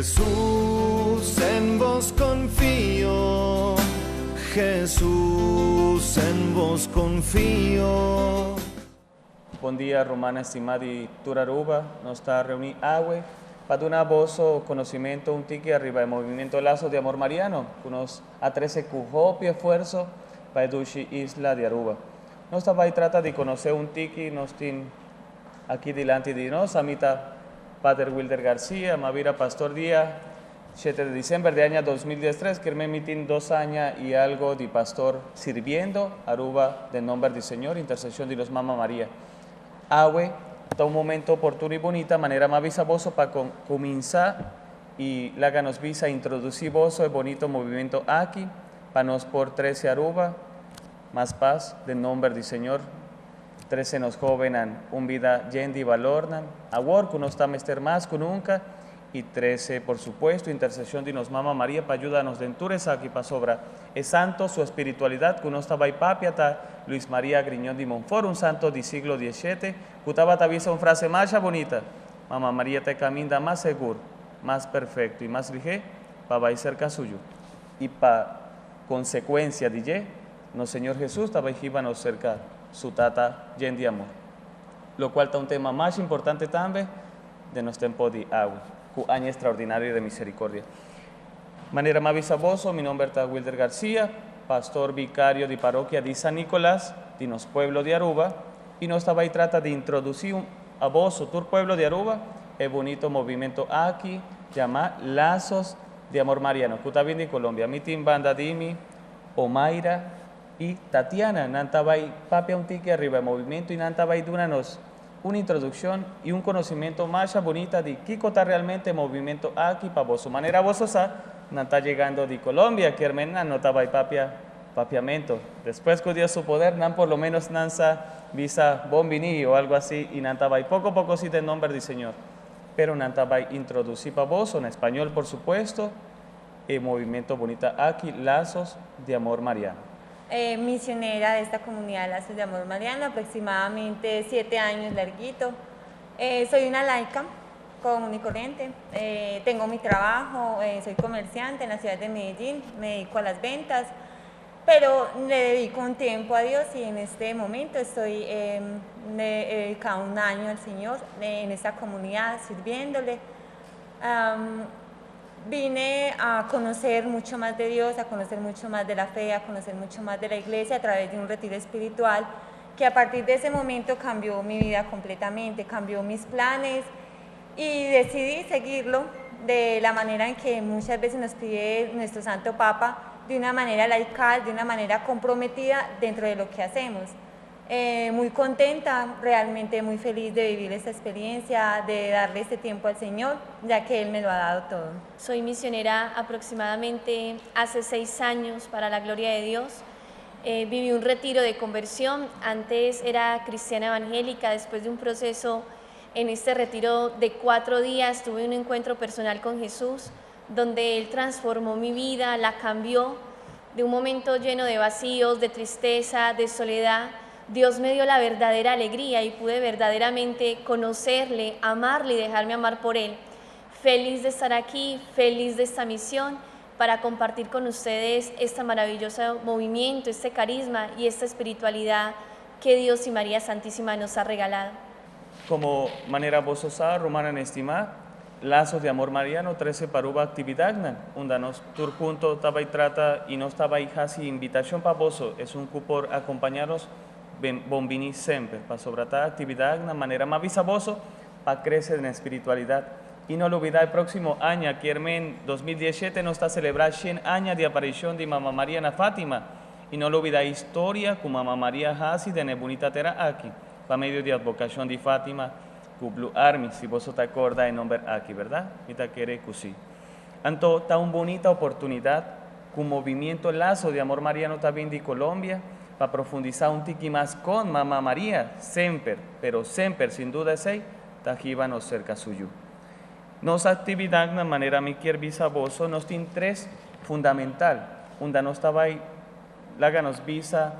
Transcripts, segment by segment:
Jesús, en vos confío, Jesús, en vos confío. Bom dia, Romana estimadi Turaruba, nos está reunir agua para dar voz conocimiento un tique arriba del movimiento Lazos de Amor Mariano, que nos atrece cujopi esfuerzo para educar Isla de Aruba. Nos trata de conocer un tique, nos tiene aquí delante de nos, amita Pater Wilder García, Mavira Pastor Díaz, 7 de diciembre de año 2013, que me emitin 2 años y algo de pastor sirviendo Aruba del nombre del Señor, intercesión de los Mamá María. Agüe, está un momento oportuno y bonita, manera más visaboso para comenzar y la que nos visa introducir vos el bonito movimiento aquí, para nos por 13 Aruba, más paz del nombre del Señor. 13 nos jovenan un vida llena de valor, a work no está mester más que nunca, y 13, por supuesto, intercesión de nos Mamá María para ayudarnos dentures aquí para sobra. Es santo su espiritualidad, que no estaba ahí papia, Luis María Griñón de Monfort, un santo del siglo XVII, que estaba avisa una frase más bonita, Mamá María te camina más seguro, más perfecto y más ligero para ir cerca suyo. Y para consecuencia de no Señor Jesús estaba ahí nos cerca su tata llena de amor. Lo cual está un tema más importante también de nuestro tiempo de agua, un año extraordinario de misericordia. Manera más visaboso, mi nombre es Wilder García, pastor vicario de parroquia de San Nicolás, de nos pueblo de Aruba, y nos estaba ahí trata de introducir a vos, tu pueblo de Aruba, el bonito movimiento aquí, llamado Lazos de Amor Mariano, que está bien de Colombia. Mi team banda Dimi, Omaira y Tatiana, nantabay papia un tique arriba el movimiento y nantabay dunanos una introducción y un conocimiento más bonita de qué está realmente el movimiento aquí para vos. Su manera vos no está llegando de Colombia, que hermana no estaba papiamento. Después que dio su poder, nan por lo menos nansa visa bombini o algo así, y nantabay poco a poco sí del nombre del Señor. Pero nantabay introducir para vos, en español por supuesto, el movimiento bonita aquí, Lazos de Amor Mariano. Misionera de esta comunidad de Lazos de Amor Mariano, aproximadamente 7 años larguito. Soy una laica común y corriente, tengo mi trabajo, soy comerciante en la ciudad de Medellín, me dedico a las ventas, pero le dedico un tiempo a Dios y en este momento estoy dedicado 1 año al Señor en esta comunidad sirviéndole. Vine a conocer mucho más de Dios, a conocer mucho más de la fe, a conocer mucho más de la iglesia a través de un retiro espiritual que a partir de ese momento cambió mi vida completamente, cambió mis planes y decidí seguirlo de la manera en que muchas veces nos pide nuestro Santo Papa, de una manera laical, de una manera comprometida dentro de lo que hacemos. Muy contenta, realmente muy feliz de vivir esta experiencia, de darle este tiempo al Señor, ya que Él me lo ha dado todo. Soy misionera aproximadamente hace 6 años para la gloria de Dios. Viví un retiro de conversión, antes era cristiana evangélica, después de un proceso en este retiro de 4 días tuve un encuentro personal con Jesús, donde Él transformó mi vida, la cambió de un momento lleno de vacíos, de tristeza, de soledad. Dios me dio la verdadera alegría y pude verdaderamente conocerle, amarle y dejarme amar por Él. Feliz de estar aquí, feliz de esta misión para compartir con ustedes este maravilloso movimiento, este carisma y esta espiritualidad que Dios y María Santísima nos ha regalado. Como manera vososa, romana en estima, Lazos de Amor Mariano, 13 paruba actividad, donde nos tur punto estaba y trata y no estaba ahí casi invitación para vos, es un cupor acompañarnos bombini siempre, para sobratar actividad de una manera más visaboso, para crecer en espiritualidad. Y no lo olvidar, el próximo año, que en 2017 nos está celebrando 100 años de aparición de Mamá María en Fátima. Y no lo olvidar, historia con Mamá María Hasi de Nebunita Tera aquí, para medio de advocación de Fátima, Blue Army, si vos te acordáis el nombre aquí, ¿verdad? Y te quiere que sí. Entonces, está una bonita oportunidad con movimiento Lazo de Amor Mariano también de Colombia, para profundizar un tiki más con Mamá María, siempre, pero siempre, sin duda es ahí, tajíbanos cerca suyo. Nos actividad de manera mi quier visaboso, nos tiene 3 fundamental, donde nos estaba ahí, la nos visa,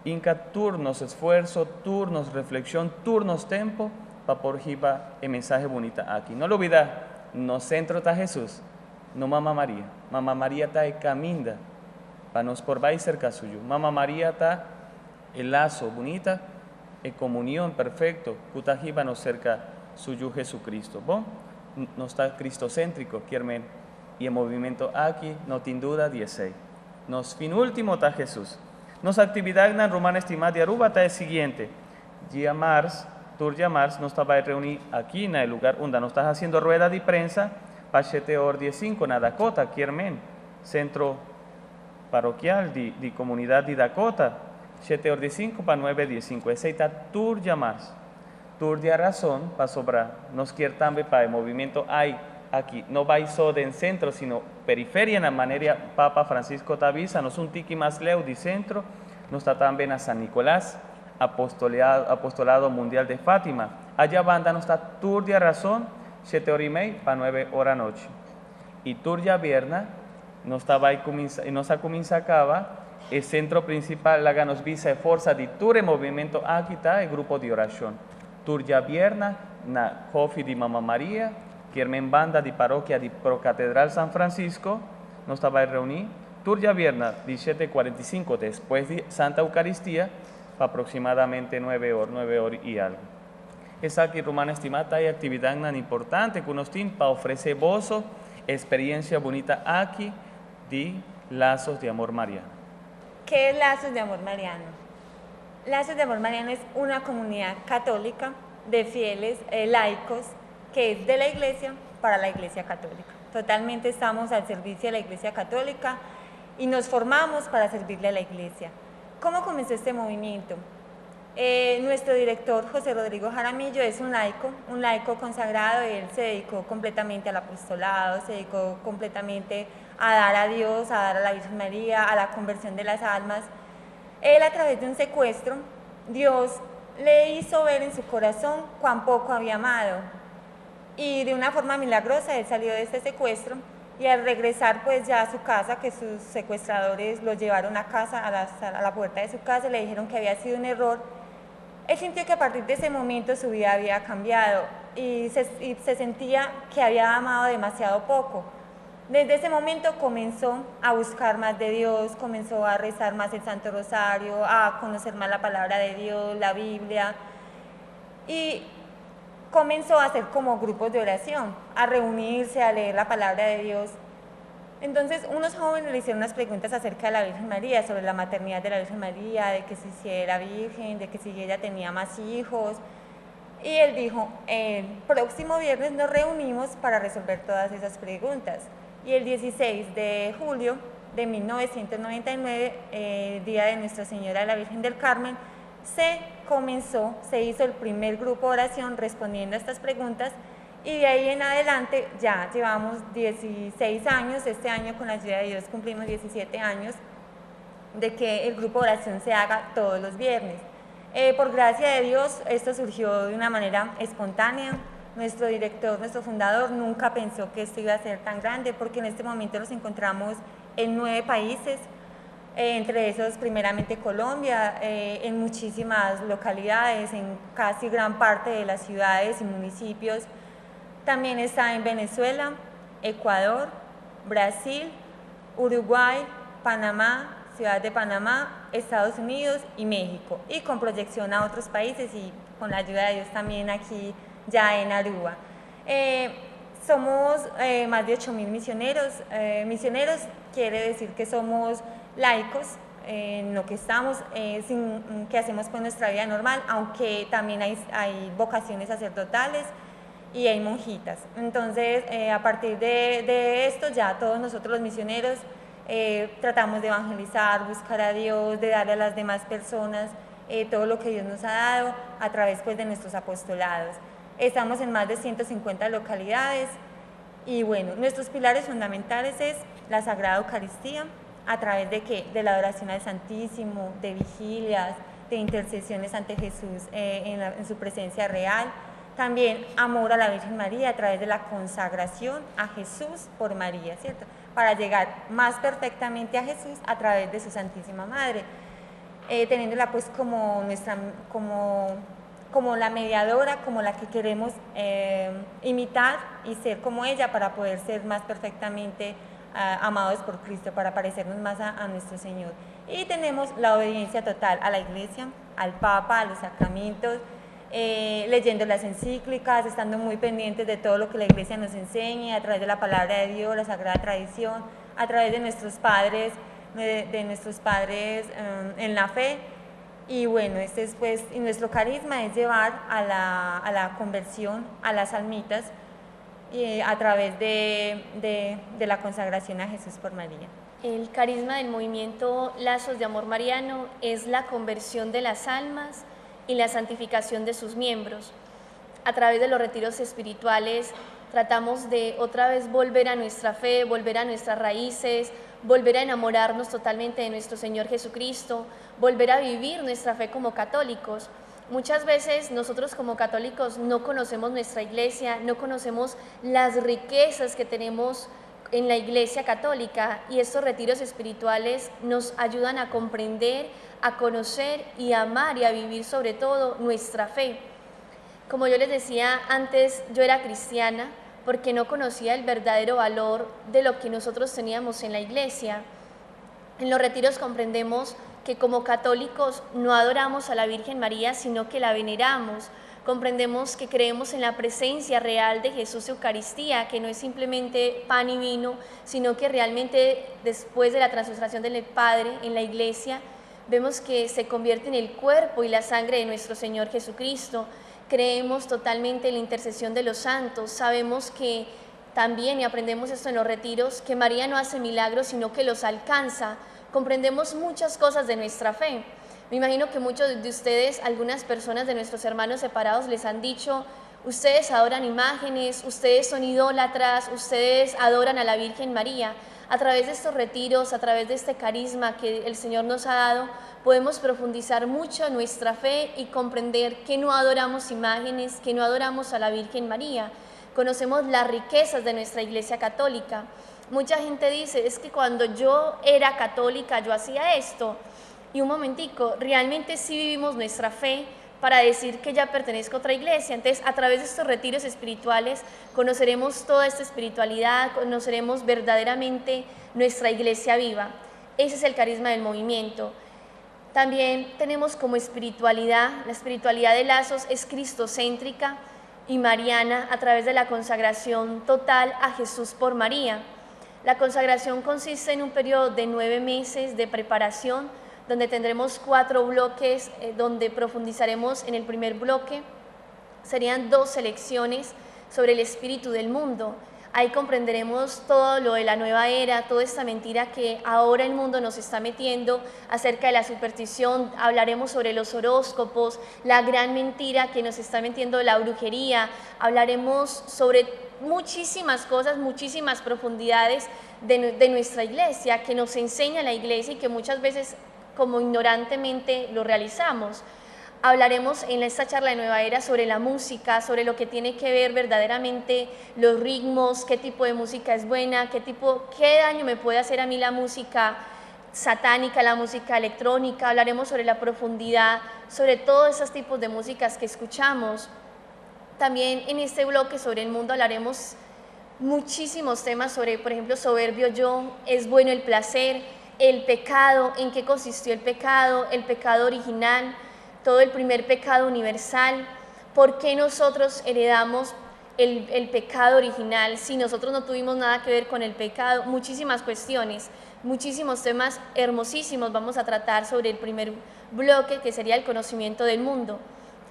inca turnos esfuerzo, turnos reflexión, turnos tiempo, para por jiba el mensaje bonita aquí. No lo olvida, no centro está Jesús, no Mamá María. Mamá María está caminda para nos por vai cerca suyo. Mamá María está el lazo bonita, en comunión perfecto, que para nos cerca suyo Jesucristo. Bom, no está cristocéntrico, quieren, y el movimiento aquí, no tiene duda, 16. Nos fin último está Jesús. Nos actividad en Romana Estimada de Aruba está el siguiente. Día marzo, Turja Mars nos estaba a reunir aquí en el lugar donde nos está haciendo rueda de prensa para 7 horas 15 en Dakota, Kiermen, centro parroquial de comunidad de Dakota, 7 horas 5 para 9:15. Ese está Turja Mars. Turja razón para sobrar. Nos quiere también para el movimiento hay aquí. No va solo en centro, sino periferia, en la manera Papa Francisco Tavisa, nos un tiki más leo de centro, nos está también a San Nicolás, Apostolado Mundial de Fátima. Allá banda nos está Turja razón, 7 horas y media para 9 horas noche. Y Turja viernes nos estaba ahí y nos acaba el centro principal, la nos visa de fuerza de Ture movimiento aquí está el grupo de oración. Turja viernes na Coffee de Mamá María, Kiermen banda de parroquia de Procatedral San Francisco, nos estaba ahí reunir. Turja viernes 17:45 después de Santa Eucaristía, para aproximadamente 9 horas y algo. Es aquí, Romana Estimada, hay actividad tan importante que nos tiene para ofrecer bozo, experiencia bonita aquí de Lazos de Amor Mariano. ¿Qué es Lazos de Amor Mariano? Lazos de Amor Mariano es una comunidad católica de fieles laicos que es de la Iglesia para la Iglesia Católica. Totalmente estamos al servicio de la Iglesia Católica y nos formamos para servirle a la Iglesia. ¿Cómo comenzó este movimiento? Nuestro director, José Rodrigo Jaramillo, es un laico consagrado. Él se dedicó completamente al apostolado, se dedicó completamente a dar a Dios, a dar a la Virgen María, a la conversión de las almas. Él, a través de un secuestro, Dios le hizo ver en su corazón cuán poco había amado. Y de una forma milagrosa, él salió de este secuestro. Y al regresar pues ya a su casa, que sus secuestradores lo llevaron a casa, a la puerta de su casa, le dijeron que había sido un error, él sintió que a partir de ese momento su vida había cambiado y se sentía que había amado demasiado poco. Desde ese momento comenzó a buscar más de Dios, comenzó a rezar más el Santo Rosario, a conocer más la palabra de Dios, la Biblia, y comenzó a hacer como grupos de oración, a reunirse, a leer la palabra de Dios. Entonces unos jóvenes le hicieron unas preguntas acerca de la Virgen María, sobre la maternidad de la Virgen María, de que si era virgen, de que si ella tenía más hijos. Y él dijo, el próximo viernes nos reunimos para resolver todas esas preguntas. Y el 16 de julio de 1999, día de Nuestra Señora de la Virgen del Carmen, se hizo el primer grupo de oración respondiendo a estas preguntas, y de ahí en adelante ya llevamos 16 años, este año con la ayuda de Dios cumplimos 17 años de que el grupo de oración se haga todos los viernes. Por gracia de Dios esto surgió de una manera espontánea. Nuestro director, nuestro fundador nunca pensó que esto iba a ser tan grande, porque en este momento nos encontramos en 9 países, entre esos primeramente Colombia, en muchísimas localidades, en casi gran parte de las ciudades y municipios. También está en Venezuela, Ecuador, Brasil, Uruguay, Panamá, Ciudad de Panamá, Estados Unidos y México, y con proyección a otros países y con la ayuda de Dios también aquí ya en Aruba. Somos más de 8.000 misioneros. Misioneros quiere decir que somos laicos en lo que estamos, que hacemos con nuestra vida normal, aunque también hay vocaciones sacerdotales y hay monjitas. Entonces, a partir de esto, ya todos nosotros los misioneros tratamos de evangelizar, buscar a Dios, de darle a las demás personas todo lo que Dios nos ha dado a través pues, de nuestros apostolados. Estamos en más de 150 localidades y bueno, nuestros pilares fundamentales es la Sagrada Eucaristía, a través de ¿qué? De la adoración al Santísimo, de vigilias, de intercesiones ante Jesús en su presencia real. También amor a la Virgen María a través de la consagración a Jesús por María, ¿cierto? Para llegar más perfectamente a Jesús a través de su Santísima Madre, teniéndola pues como como la mediadora, como la que queremos imitar y ser como ella para poder ser más perfectamente amados por Cristo, para parecernos más a nuestro Señor. Y tenemos la obediencia total a la Iglesia, al Papa, a los sacramentos, leyendo las encíclicas, estando muy pendientes de todo lo que la Iglesia nos enseñe a través de la palabra de Dios, la Sagrada Tradición, a través de nuestros padres, en la fe. Y bueno, este es pues, y nuestro carisma es llevar a la conversión, a las almitas, a través de la consagración a Jesús por María. El carisma del movimiento Lazos de Amor Mariano es la conversión de las almas y la santificación de sus miembros. A través de los retiros espirituales tratamos de otra vez volver a nuestra fe, volver a nuestras raíces, volver a enamorarnos totalmente de nuestro Señor Jesucristo, volver a vivir nuestra fe como católicos. Muchas veces nosotros como católicos no conocemos nuestra iglesia, no conocemos las riquezas que tenemos en la Iglesia Católica, y estos retiros espirituales nos ayudan a comprender, a conocer y a amar y a vivir sobre todo nuestra fe. Como yo les decía antes, yo era cristiana porque no conocía el verdadero valor de lo que nosotros teníamos en la iglesia. En los retiros comprendemos que como católicos no adoramos a la Virgen María, sino que la veneramos. Comprendemos que creemos en la presencia real de Jesús Eucaristía, que no es simplemente pan y vino, sino que realmente después de la transfiguración del Padre en la iglesia, vemos que se convierte en el cuerpo y la sangre de nuestro Señor Jesucristo. Creemos totalmente en la intercesión de los santos, sabemos que también, y aprendemos esto en los retiros, que María no hace milagros, sino que los alcanza. Comprendemos muchas cosas de nuestra fe. Me imagino que muchos de ustedes, algunas personas de nuestros hermanos separados les han dicho: ustedes adoran imágenes, ustedes son idólatras, ustedes adoran a la Virgen María. A través de estos retiros, a través de este carisma que el Señor nos ha dado, podemos profundizar mucho en nuestra fe y comprender que no adoramos imágenes, que no adoramos a la Virgen María. Conocemos las riquezas de nuestra Iglesia Católica. Mucha gente dice: es que cuando yo era católica yo hacía esto. Y un momentico, realmente sí vivimos nuestra fe para decir que ya pertenezco a otra iglesia. Entonces, a través de estos retiros espirituales conoceremos toda esta espiritualidad, conoceremos verdaderamente nuestra iglesia viva. Ese es el carisma del movimiento. También tenemos como espiritualidad, la espiritualidad de Lazos es cristocéntrica y mariana a través de la consagración total a Jesús por María. La consagración consiste en un periodo de 9 meses de preparación, donde tendremos 4 bloques, donde profundizaremos en el primer bloque. Serían 2 selecciones sobre el espíritu del mundo. Ahí comprenderemos todo lo de la nueva era, toda esta mentira que ahora el mundo nos está metiendo acerca de la superstición. Hablaremos sobre los horóscopos, la gran mentira que nos está metiendo la brujería. Hablaremos sobre muchísimas cosas, muchísimas profundidades de nuestra iglesia, que nos enseña la iglesia y que muchas veces como ignorantemente lo realizamos. Hablaremos en esta charla de Nueva Era sobre la música, sobre lo que tiene que ver verdaderamente los ritmos, qué tipo de música es buena, qué daño me puede hacer a mí la música satánica, la música electrónica. Hablaremos sobre la profundidad, sobre todos esos tipos de músicas que escuchamos. También en este bloque sobre el mundo hablaremos muchísimos temas sobre, por ejemplo, soberbio yo, es bueno el placer, el pecado, en qué consistió el pecado original, todo el primer pecado universal, por qué nosotros heredamos el pecado original si nosotros no tuvimos nada que ver con el pecado. Muchísimas cuestiones, muchísimos temas hermosísimos vamos a tratar sobre el primer bloque, que sería el conocimiento del mundo.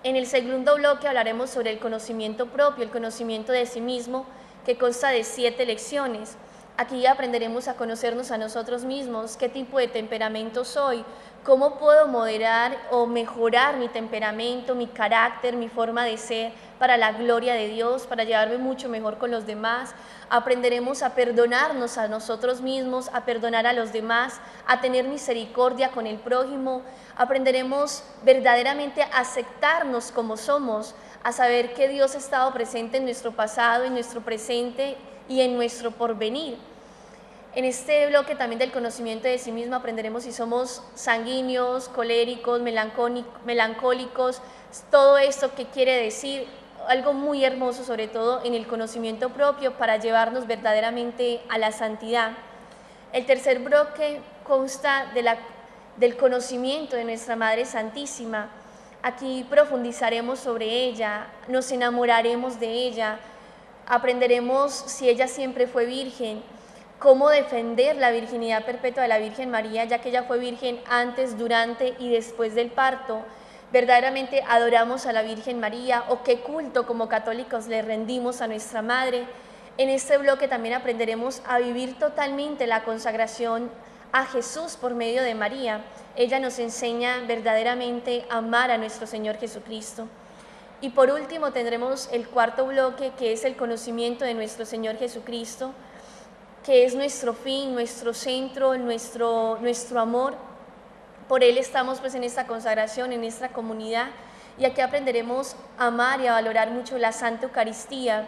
En el segundo bloque hablaremos sobre el conocimiento propio, el conocimiento de sí mismo, que consta de 7 lecciones. Aquí aprenderemos a conocernos a nosotros mismos, qué tipo de temperamento soy, cómo puedo moderar o mejorar mi temperamento, mi carácter, mi forma de ser para la gloria de Dios, para llevarme mucho mejor con los demás. Aprenderemos a perdonarnos a nosotros mismos, a perdonar a los demás, a tener misericordia con el prójimo. Aprenderemos verdaderamente a aceptarnos como somos, a saber que Dios ha estado presente en nuestro pasado, en nuestro presente y en nuestro porvenir. En este bloque también del conocimiento de sí mismo aprenderemos si somos sanguíneos, coléricos, melancólicos, todo esto que quiere decir, algo muy hermoso sobre todo en el conocimiento propio para llevarnos verdaderamente a la santidad. El tercer bloque consta del conocimiento de nuestra Madre Santísima. Aquí profundizaremos sobre ella, nos enamoraremos de ella, aprenderemos si ella siempre fue virgen, cómo defender la virginidad perpetua de la Virgen María, ya que ella fue virgen antes, durante y después del parto. Verdaderamente adoramos a la Virgen María o qué culto como católicos le rendimos a nuestra Madre. En este bloque también aprenderemos a vivir totalmente la consagración a Jesús por medio de María. Ella nos enseña verdaderamente a amar a nuestro Señor Jesucristo. Y por último tendremos el cuarto bloque, que es el conocimiento de nuestro Señor Jesucristo, que es nuestro fin, nuestro centro, nuestro amor. Por Él estamos pues en esta consagración, en esta comunidad, y aquí aprenderemos a amar y a valorar mucho la Santa Eucaristía,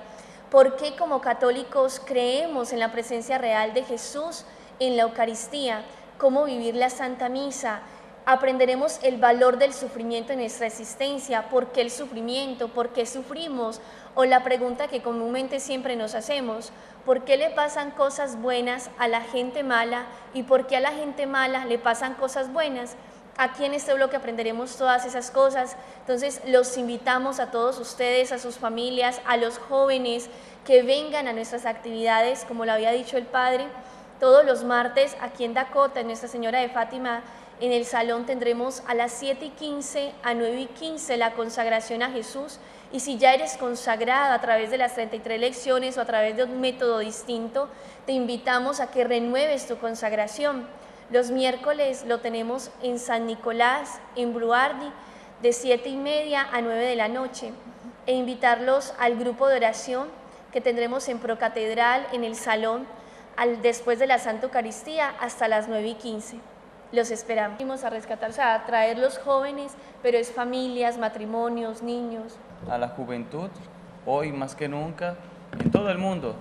porque como católicos creemos en la presencia real de Jesús en la Eucaristía, cómo vivir la Santa Misa. Aprenderemos el valor del sufrimiento en nuestra existencia, por qué el sufrimiento, por qué sufrimos, o la pregunta que comúnmente siempre nos hacemos, ¿por qué le pasan cosas buenas a la gente mala y por qué a la gente mala le pasan cosas buenas? Aquí en este bloque aprenderemos todas esas cosas. Entonces los invitamos a todos ustedes, a sus familias, a los jóvenes que vengan a nuestras actividades, como lo había dicho el Padre. Todos los martes aquí en Dakota, en Nuestra Señora de Fátima, en el salón tendremos a las 7:15 a 9:15 la consagración a Jesús. Y si ya eres consagrada a través de las 33 lecciones o a través de un método distinto, te invitamos a que renueves tu consagración. Los miércoles lo tenemos en San Nicolás, en Bluardi, de 7:30 a 9 de la noche. E invitarlos al grupo de oración que tendremos en Procatedral, en el salón, después de la Santa Eucaristía, hasta las 9:15. Los esperamos. Vamos a rescatar, o sea, a traer los jóvenes, pero es familias, matrimonios, niños. A la juventud, hoy más que nunca, en todo el mundo,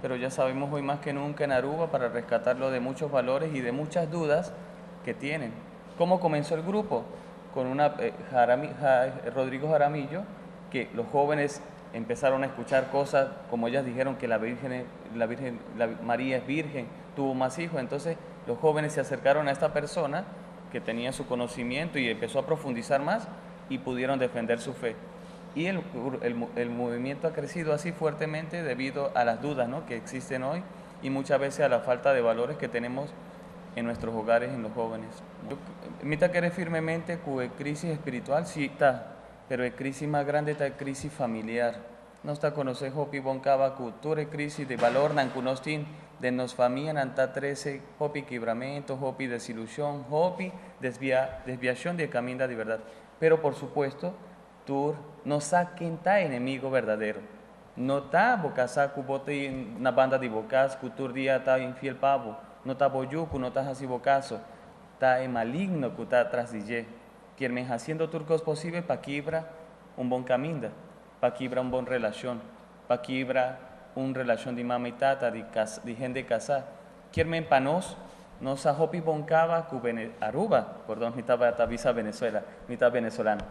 pero ya sabemos hoy más que nunca en Aruba para rescatarlo de muchos valores y de muchas dudas que tienen. ¿Cómo comenzó el grupo? Con Rodrigo Jaramillo, que los jóvenes empezaron a escuchar cosas como ellas dijeron que la María es virgen, tuvo más hijos, entonces los jóvenes se acercaron a esta persona que tenía su conocimiento y empezó a profundizar más y pudieron defender su fe. Y el movimiento ha crecido así fuertemente debido a las dudas, ¿no?, que existen hoy y muchas veces a la falta de valores que tenemos en nuestros hogares, en los jóvenes. Mita quiere firmemente que crisis espiritual sí está, pero la crisis más grande está la crisis familiar. No está conocer hopi boncaba cultura crisis de valor nan kunostin de nos familia nanta 13 hopi quebramento, hopi desilusión, hopi desviación de camino de verdad. Pero por supuesto, tú no sabes quién está enemigo verdadero. No está bocasa cubote una banda de bocas, cultur día está infiel pavo. No está boyucu, no está así bocaso. Está maligno que está tras de quien haciendo turcos posible para que ibra un buen camino, para que ibra un buen relación, para que ibra una relación de mamá y tata, de gente casada. Quien panos, no sahopi boncaba Aruba, perdón, mitad visa Venezuela, mitad venezolano.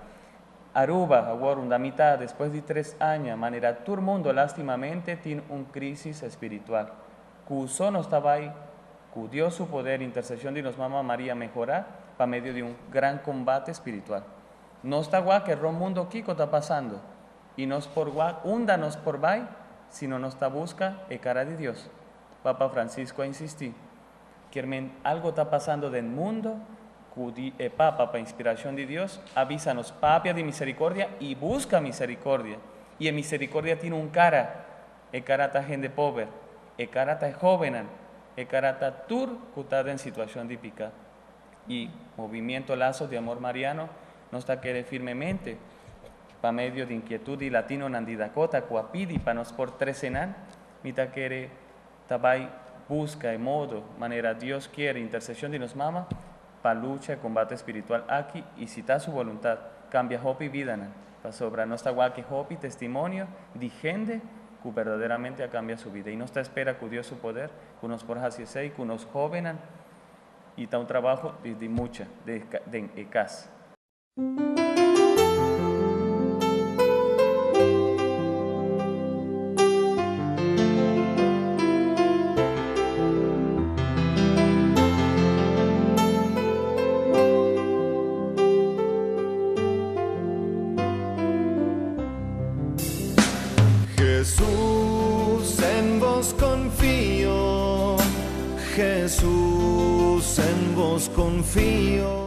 Aruba, ahora una mitad, después de 3 años, manera todo el mundo lástimamente tiene una crisis espiritual. Cuso no estaba ahí, que dio su poder, intercesión de nos mamá María mejorar para medio de un gran combate espiritual. No está guay que el mundo Kiko está pasando, y no es por guay, nos por bay, sino no está busca el cara de Dios. Papa Francisco insistí, que algo está pasando del mundo, el Papa, para inspiración de Dios, avísanos, papia de misericordia y busca misericordia. Y en misericordia tiene un cara, el cara está gente pobre, el cara está joven, el cara está tur, que está en situación de pica. Y movimiento Lazos de Amor Mariano nos está querer firmemente, para medio de inquietud y latino nandidacota, cuapidi, para nos por 13 nan, mita querer, tabay busca de modo, manera Dios quiere, intercesión de nos mama, para lucha, combate espiritual aquí, y si está su voluntad, cambia hopi vida, para sobra, no está guay que hopi, testimonio, de gente que verdaderamente cambia su vida. Y nos espera con Dios su poder, con nos por así ser, con nos jóvenes, y está un trabajo de mucha, de casa. Jesús, en vos confío, Jesús, en vos confío.